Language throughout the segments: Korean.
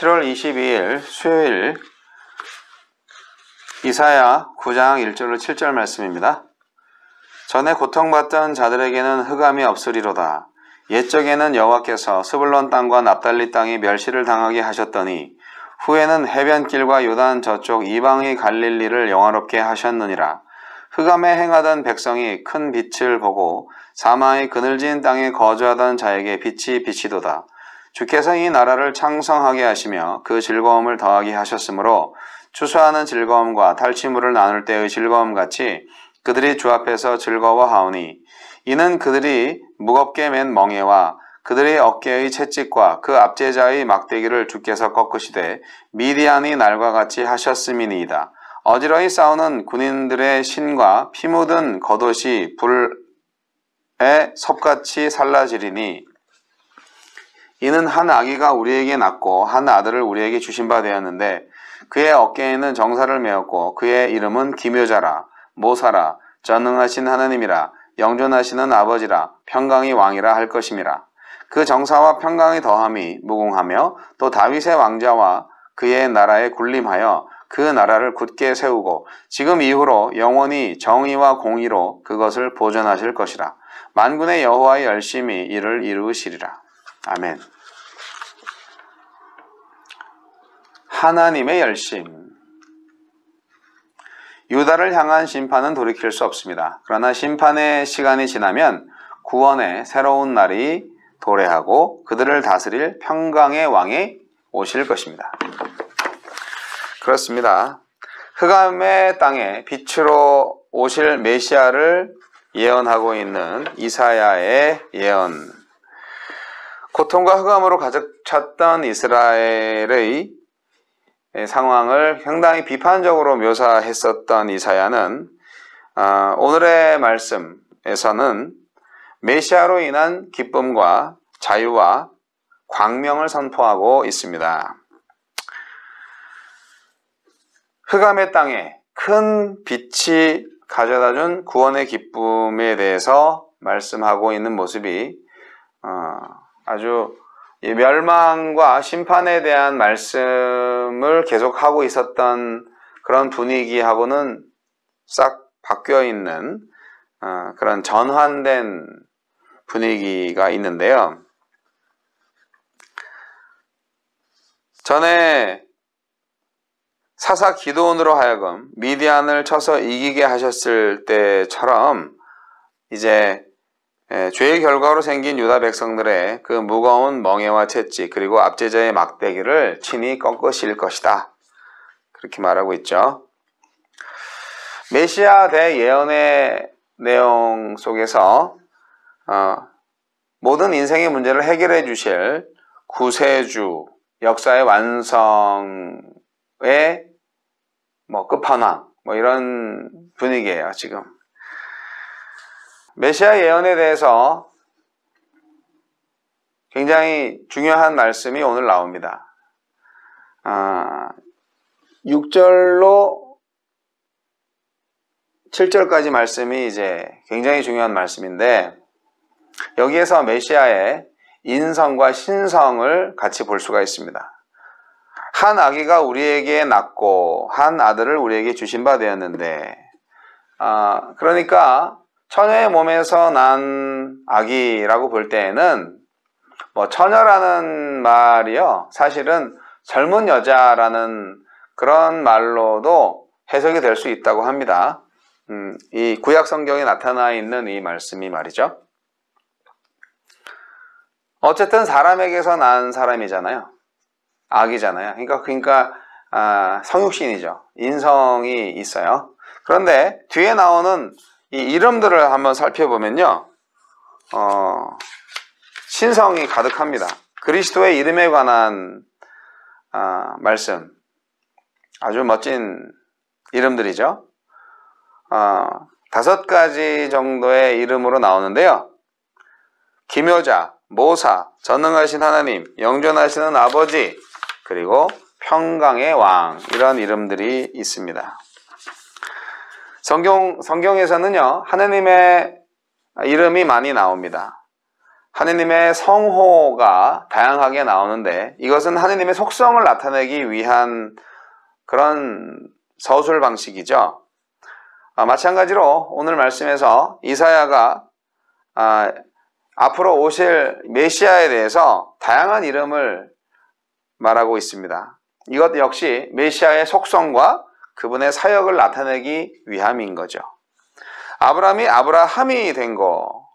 7월 22일 수요일 이사야 9장 1절로 7절 말씀입니다. 전에 고통받던 자들에게는 흑암이 없으리로다. 옛적에는 여호와께서 스불론 땅과 납달리 땅이 멸시를 당하게 하셨더니 후에는 해변길과 요단 저쪽 이방의 갈릴리를 영화롭게 하셨느니라. 흑암에 행하던 백성이 큰 빛을 보고 사마의 그늘진 땅에 거주하던 자에게 빛이 비치도다. 주께서 이 나라를 창성하게 하시며 그 즐거움을 더하게 하셨으므로 추수하는 즐거움과 탈취물을 나눌 때의 즐거움같이 그들이 주 앞에서 즐거워하오니 이는 그들이 무겁게 맨 멍에와 그들의 어깨의 채찍과 그 압제자의 막대기를 주께서 꺾으시되 미디안이 날과 같이 하셨음이니이다. 어지러이 싸우는 군인들의 신과 피 묻은 겉옷이 불에 섭같이 살라지리니 이는 한 아기가 우리에게 낳고 한 아들을 우리에게 주신 바 되었는데 그의 어깨에는 정사를 메었고 그의 이름은 기묘자라 모사라 전능하신 하나님이라 영존하시는 아버지라 평강의 왕이라 할 것임이라. 그 정사와 평강의 더함이 무궁하며 또 다윗의 왕자와 그의 나라에 군림하여 그 나라를 굳게 세우고 지금 이후로 영원히 정의와 공의로 그것을 보존하실 것이라. 만군의 여호와의 열심히 이를 이루시리라. 아멘. 하나님의 열심. 유다를 향한 심판은 돌이킬 수 없습니다. 그러나 심판의 시간이 지나면 구원의 새로운 날이 도래하고 그들을 다스릴 평강의 왕이 오실 것입니다. 그렇습니다. 흑암의 땅에 빛으로 오실 메시아를 예언하고 있는 이사야의 예언. 고통과 흑암으로 가득 찼던 이스라엘의 상황을 상당히 비판적으로 묘사했었던 이사야는 오늘의 말씀에서는 메시아로 인한 기쁨과 자유와 광명을 선포하고 있습니다. 흑암의 땅에 큰 빛이 가져다준 구원의 기쁨에 대해서 말씀하고 있는 모습이 아주 멸망과 심판에 대한 말씀을 계속하고 있었던 그런 분위기하고는 싹 바뀌어 있는 그런 전환된 분위기가 있는데요. 전에 사사 기드온으로 하여금 미디안을 쳐서 이기게 하셨을 때처럼 이제 죄의 결과로 생긴 유다 백성들의 그 무거운 멍에와 채찍 그리고 압제자의 막대기를 친히 꺾으실 것이다. 그렇게 말하고 있죠. 메시아 대예언의 내용 속에서 모든 인생의 문제를 해결해 주실 구세주, 역사의 완성의 끝판왕 이런 분위기예요. 지금 메시아 예언에 대해서 굉장히 중요한 말씀이 오늘 나옵니다. 6절로 7절까지 말씀이 이제 굉장히 중요한 말씀인데 여기에서 메시아의 인성과 신성을 같이 볼 수가 있습니다. 한 아기가 우리에게 낳고 한 아들을 우리에게 주신 바 되었는데 그러니까 처녀의 몸에서 난 아기라고 볼 때에는 처녀라는 말이요 사실은 젊은 여자라는 그런 말로도 해석이 될 수 있다고 합니다. 이 구약 성경에 나타나 있는 이 말씀이 말이죠. 어쨌든 사람에게서 난 사람이잖아요. 아기잖아요. 그러니까 성육신이죠. 인성이 있어요. 그런데 뒤에 나오는 이 이름들을 한번 살펴보면요. 신성이 가득합니다. 그리스도의 이름에 관한 말씀. 아주 멋진 이름들이죠. 5가지 정도의 이름으로 나오는데요. 기묘자, 모사, 전능하신 하나님, 영존하시는 아버지, 그리고 평강의 왕 이런 이름들이 있습니다. 성경에서는요 하나님의 이름이 많이 나옵니다. 하느님의 성호가 다양하게 나오는데 이것은 하느님의 속성을 나타내기 위한 그런 서술 방식이죠. 마찬가지로 오늘 말씀에서 이사야가 앞으로 오실 메시아에 대해서 다양한 이름을 말하고 있습니다. 이것 역시 메시아의 속성과 그분의 사역을 나타내기 위함인 거죠. 아브라함이 아브라함이 된 거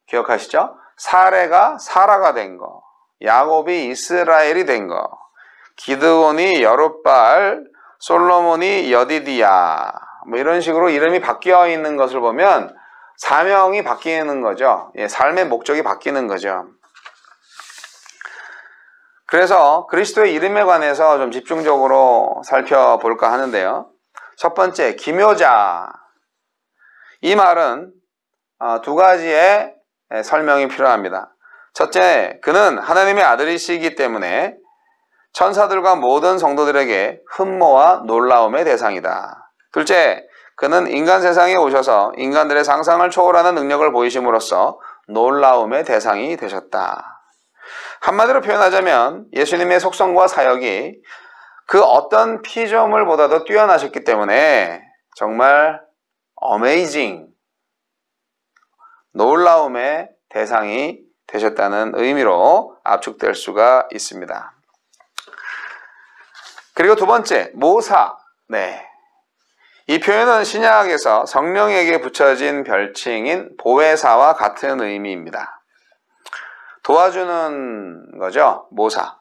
기억하시죠? 사레가 사라가 된 거, 야곱이 이스라엘이 된 거, 기드온이 여룻바알, 솔로몬이 여디디야, 뭐 이런 식으로 이름이 바뀌어 있는 것을 보면 사명이 바뀌는 거죠. 삶의 목적이 바뀌는 거죠. 그래서 그리스도의 이름에 관해서 좀 집중적으로 살펴볼까 하는데요. 첫 번째, 기묘자. 이 말은 두 가지의 설명이 필요합니다. 첫째, 그는 하나님의 아들이시기 때문에 천사들과 모든 성도들에게 흠모와 놀라움의 대상이다. 둘째, 그는 인간 세상에 오셔서 인간들의 상상을 초월하는 능력을 보이심으로써 놀라움의 대상이 되셨다. 한마디로 표현하자면 예수님의 속성과 사역이 그 어떤 피조물보다도 뛰어나셨기 때문에 정말 어메이징, 놀라움의 대상이 되셨다는 의미로 압축될 수가 있습니다. 그리고 두 번째, 모사. 이 표현은 신약에서 성령에게 붙여진 별칭인 보혜사와 같은 의미입니다. 도와주는 거죠, 모사.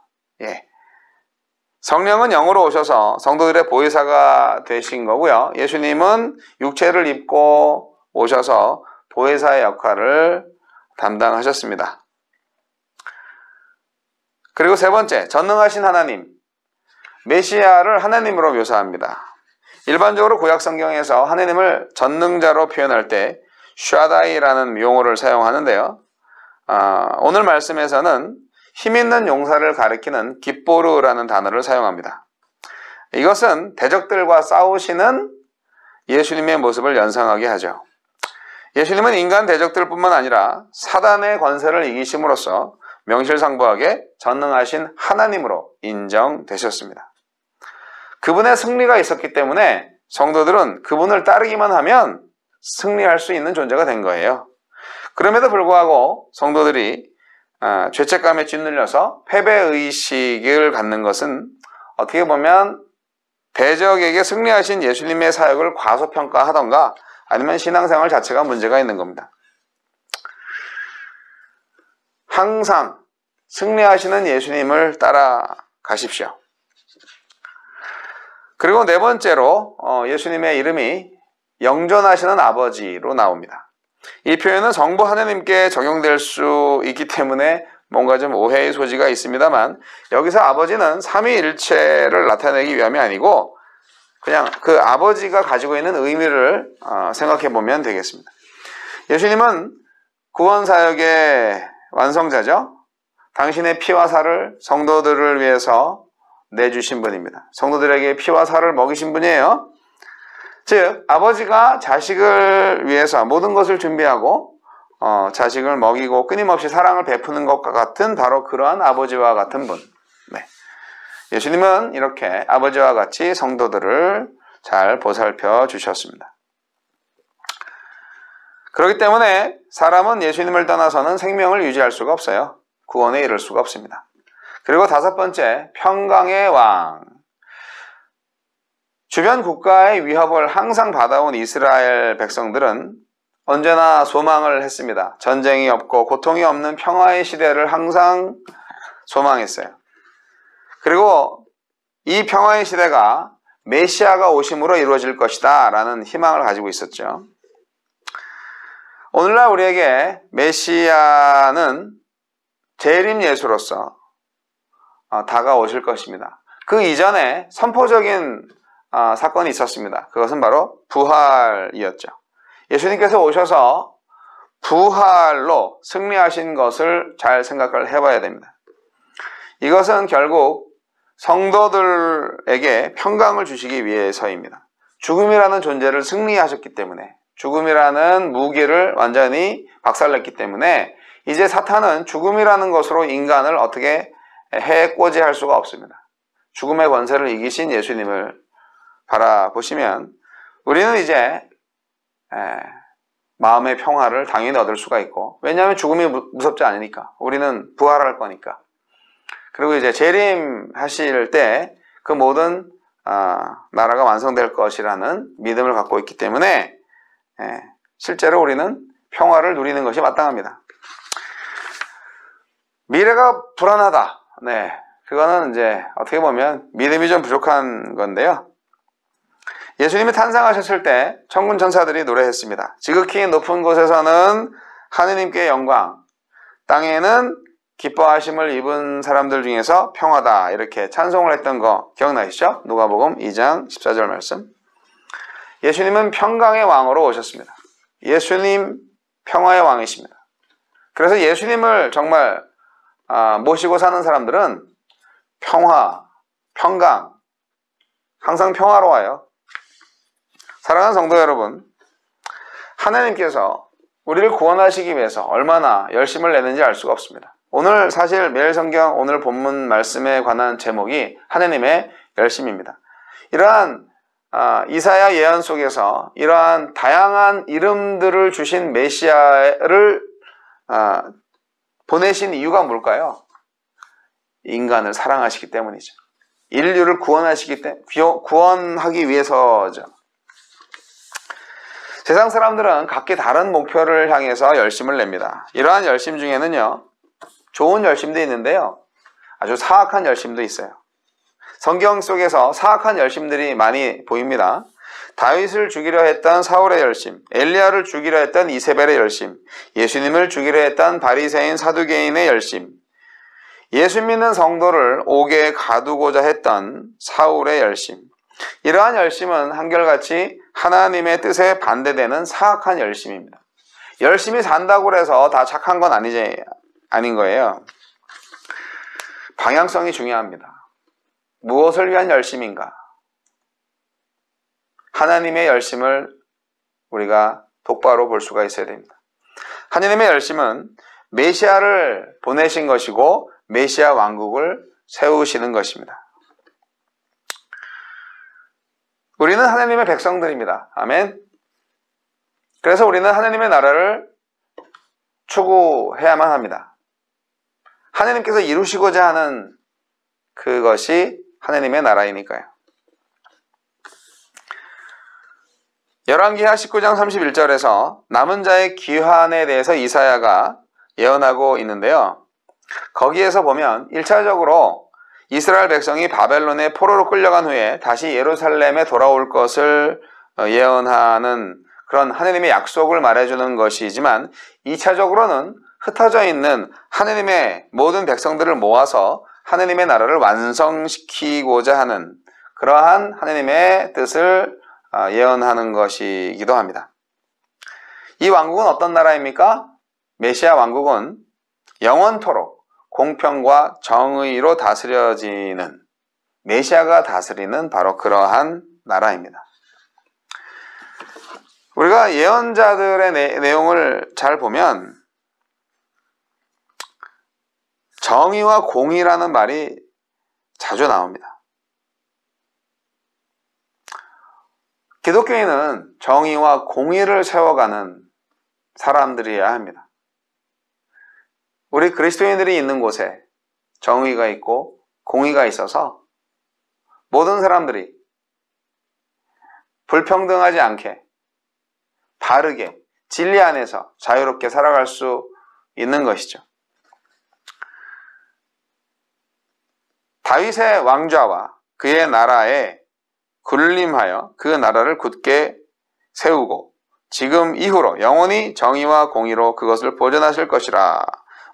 성령은 영으로 오셔서 성도들의 보혜사가 되신 거고요. 예수님은 육체를 입고 오셔서 보혜사의 역할을 담당하셨습니다. 그리고 세 번째, 전능하신 하나님. 메시아를 하나님으로 묘사합니다. 일반적으로 구약 성경에서 하나님을 전능자로 표현할 때 샤다이라는 용어를 사용하는데요. 오늘 말씀에서는 힘있는 용사를 가리키는 깁보르라는 단어를 사용합니다. 이것은 대적들과 싸우시는 예수님의 모습을 연상하게 하죠. 예수님은 인간 대적들뿐만 아니라 사단의 권세를 이기심으로써 명실상부하게 전능하신 하나님으로 인정되셨습니다. 그분의 승리가 있었기 때문에 성도들은 그분을 따르기만 하면 승리할 수 있는 존재가 된 거예요. 그럼에도 불구하고 성도들이 죄책감에 짓눌려서 패배의식을 갖는 것은 어떻게 보면 대적에게 승리하신 예수님의 사역을 과소평가하던가 아니면 신앙생활 자체가 문제가 있는 겁니다. 항상 승리하시는 예수님을 따라가십시오. 그리고 네 번째로 예수님의 이름이 영존하시는 아버지로 나옵니다. 이 표현은 성부 하나님께 적용될 수 있기 때문에 뭔가 좀 오해의 소지가 있습니다만 여기서 아버지는 삼위일체를 나타내기 위함이 아니고 그냥 그 아버지가 가지고 있는 의미를 생각해 보면 되겠습니다. 예수님은 구원사역의 완성자죠. 당신의 피와 살을 성도들을 위해서 내주신 분입니다. 성도들에게 피와 살을 먹이신 분이에요. 즉 아버지가 자식을 위해서 모든 것을 준비하고 자식을 먹이고 끊임없이 사랑을 베푸는 것과 같은 바로 그러한 아버지와 같은 분. 예수님은 이렇게 아버지와 같이 성도들을 잘 보살펴 주셨습니다. 그렇기 때문에 사람은 예수님을 떠나서는 생명을 유지할 수가 없어요. 구원에 이를 수가 없습니다. 그리고 다섯 번째, 평강의 왕. 주변 국가의 위협을 항상 받아온 이스라엘 백성들은 언제나 소망을 했습니다. 전쟁이 없고 고통이 없는 평화의 시대를 항상 소망했어요. 그리고 이 평화의 시대가 메시아가 오심으로 이루어질 것이다 라는 희망을 가지고 있었죠. 오늘날 우리에게 메시아는 재림 예수로서 다가오실 것입니다. 그 이전에 선포적인 사건이 있었습니다. 그것은 바로 부활이었죠. 예수님께서 오셔서 부활로 승리하신 것을 잘 생각을 해봐야 됩니다. 이것은 결국 성도들에게 평강을 주시기 위해서입니다. 죽음이라는 존재를 승리하셨기 때문에 죽음이라는 무기를 완전히 박살냈기 때문에 이제 사탄은 죽음이라는 것으로 인간을 어떻게 해코지할 수가 없습니다. 죽음의 권세를 이기신 예수님을 바라보시면 우리는 이제 마음의 평화를 당연히 얻을 수가 있고, 왜냐하면 죽음이 무섭지 않으니까. 우리는 부활할 거니까. 그리고 이제 재림하실 때 그 모든 나라가 완성될 것이라는 믿음을 갖고 있기 때문에 실제로 우리는 평화를 누리는 것이 마땅합니다. 미래가 불안하다. 네, 그거는 이제 어떻게 보면 믿음이 좀 부족한 건데요. 예수님이 탄생하셨을 때 천군 천사들이 노래했습니다. 지극히 높은 곳에서는 하느님께 영광, 땅에는 기뻐하심을 입은 사람들 중에서 평화다, 이렇게 찬송을 했던 거 기억나시죠? 누가복음 2장 14절 말씀. 예수님은 평강의 왕으로 오셨습니다. 예수님 평화의 왕이십니다. 그래서 예수님을 정말 모시고 사는 사람들은 평화, 평강, 항상 평화로워요. 사랑하는 성도 여러분, 하나님께서 우리를 구원하시기 위해서 얼마나 열심을 내는지 알 수가 없습니다. 오늘 사실 매일 성경 오늘 본문 말씀에 관한 제목이 하나님의 열심입니다. 이러한 이사야 예언 속에서 이러한 다양한 이름들을 주신 메시아를 보내신 이유가 뭘까요? 인간을 사랑하시기 때문이죠. 인류를 구원하기 위해서죠. 세상 사람들은 각기 다른 목표를 향해서 열심을 냅니다. 이러한 열심 중에는요, 좋은 열심도 있는데요, 아주 사악한 열심도 있어요. 성경 속에서 사악한 열심들이 많이 보입니다. 다윗을 죽이려 했던 사울의 열심, 엘리야를 죽이려 했던 이세벨의 열심, 예수님을 죽이려 했던 바리새인 사두개인의 열심, 예수 믿는 성도를 옥에 가두고자 했던 사울의 열심. 이러한 열심은 한결같이 하나님의 뜻에 반대되는 사악한 열심입니다. 열심히 산다고 해서 다 착한 건 아닌 거예요. 방향성이 중요합니다. 무엇을 위한 열심인가? 하나님의 열심을 우리가 똑바로 볼 수가 있어야 됩니다. 하나님의 열심은 메시아를 보내신 것이고 메시아 왕국을 세우시는 것입니다. 우리는 하나님의 백성들입니다. 아멘. 그래서 우리는 하나님의 나라를 추구해야만 합니다. 하나님께서 이루시고자 하는 그것이 하나님의 나라이니까요. 열왕기하 19장 31절에서 남은 자의 귀환에 대해서 이사야가 예언하고 있는데요. 거기에서 보면 1차적으로 이스라엘 백성이 바벨론의 포로로 끌려간 후에 다시 예루살렘에 돌아올 것을 예언하는 그런 하나님의 약속을 말해주는 것이지만, 2차적으로는 흩어져 있는 하나님의 모든 백성들을 모아서 하나님의 나라를 완성시키고자 하는 그러한 하나님의 뜻을 예언하는 것이기도 합니다. 이 왕국은 어떤 나라입니까? 메시아 왕국은 영원토록 공평과 정의로 다스려지는, 메시아가 다스리는 바로 그러한 나라입니다. 우리가 예언자들의 내용을 잘 보면 정의와 공의라는 말이 자주 나옵니다. 기독교인은 정의와 공의를 세워가는 사람들이어야 합니다. 우리 그리스도인들이 있는 곳에 정의가 있고 공의가 있어서 모든 사람들이 불평등하지 않게 바르게 진리 안에서 자유롭게 살아갈 수 있는 것이죠. 다윗의 왕좌와 그의 나라에 군림하여 그 나라를 굳게 세우고 지금 이후로 영원히 정의와 공의로 그것을 보존하실 것이라.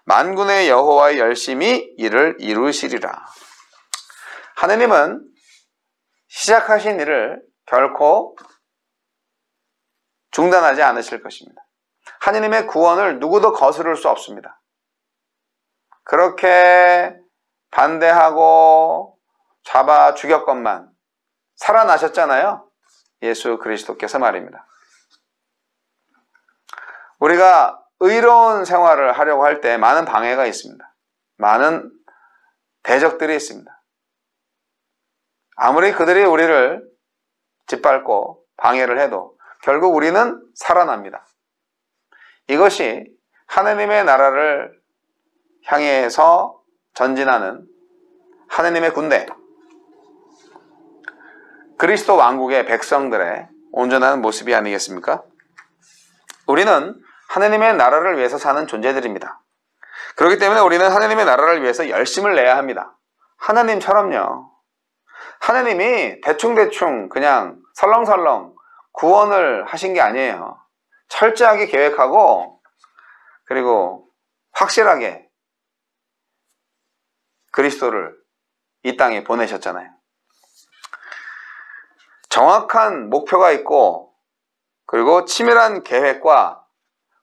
만군의 여호와의 열심히 이를 이루시리라. 하느님은 시작하신 일을 결코 중단하지 않으실 것입니다. 하느님의 구원을 누구도 거스를 수 없습니다. 그렇게 반대하고 잡아 죽였건만 살아나셨잖아요. 예수 그리스도께서 말입니다. 우리가 의로운 생활을 하려고 할 때 많은 방해가 있습니다. 많은 대적들이 있습니다. 아무리 그들이 우리를 짓밟고 방해를 해도 결국 우리는 살아납니다. 이것이 하나님의 나라를 향해서 전진하는 하나님의 군대, 그리스도 왕국의 백성들의 온전한 모습이 아니겠습니까? 우리는 하나님의 나라를 위해서 사는 존재들입니다. 그렇기 때문에 우리는 하나님의 나라를 위해서 열심을 내야 합니다. 하나님처럼요. 하나님이 대충대충 그냥 설렁설렁 구원을 하신 게 아니에요. 철저하게 계획하고 그리고 확실하게 그리스도를 이 땅에 보내셨잖아요. 정확한 목표가 있고 그리고 치밀한 계획과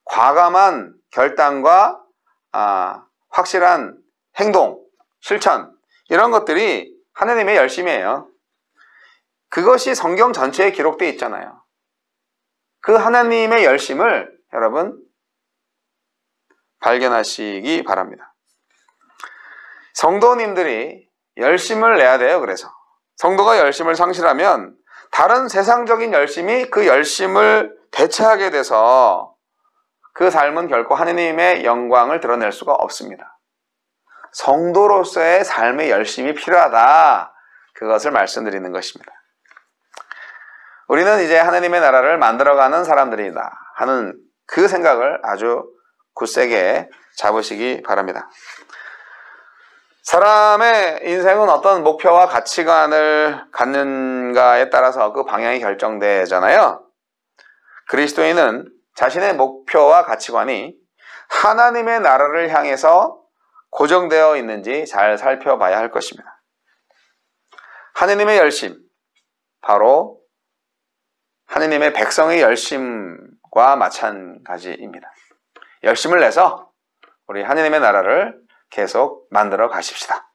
과감한 결단과 확실한 행동, 실천 이런 것들이 하나님의 열심이에요. 그것이 성경 전체에 기록되어 있잖아요. 그 하나님의 열심을 여러분 발견하시기 바랍니다. 성도님들이 열심을 내야 돼요. 그래서 성도가 열심을 상실하면 다른 세상적인 열심이 그 열심을 대체하게 돼서 그 삶은 결코 하나님의 영광을 드러낼 수가 없습니다. 성도로서의 삶의 열심이 필요하다. 그것을 말씀드리는 것입니다. 우리는 이제 하나님의 나라를 만들어가는 사람들이다 하는 그 생각을 아주 굳세게 잡으시기 바랍니다. 사람의 인생은 어떤 목표와 가치관을 갖는가에 따라서 그 방향이 결정되잖아요. 그리스도인은 자신의 목표와 가치관이 하나님의 나라를 향해서 고정되어 있는지 잘 살펴봐야 할 것입니다. 하나님의 열심, 바로 하나님의 백성의 열심과 마찬가지입니다. 열심을 내서 우리 하나님의 나라를 계속 만들어 가십시다.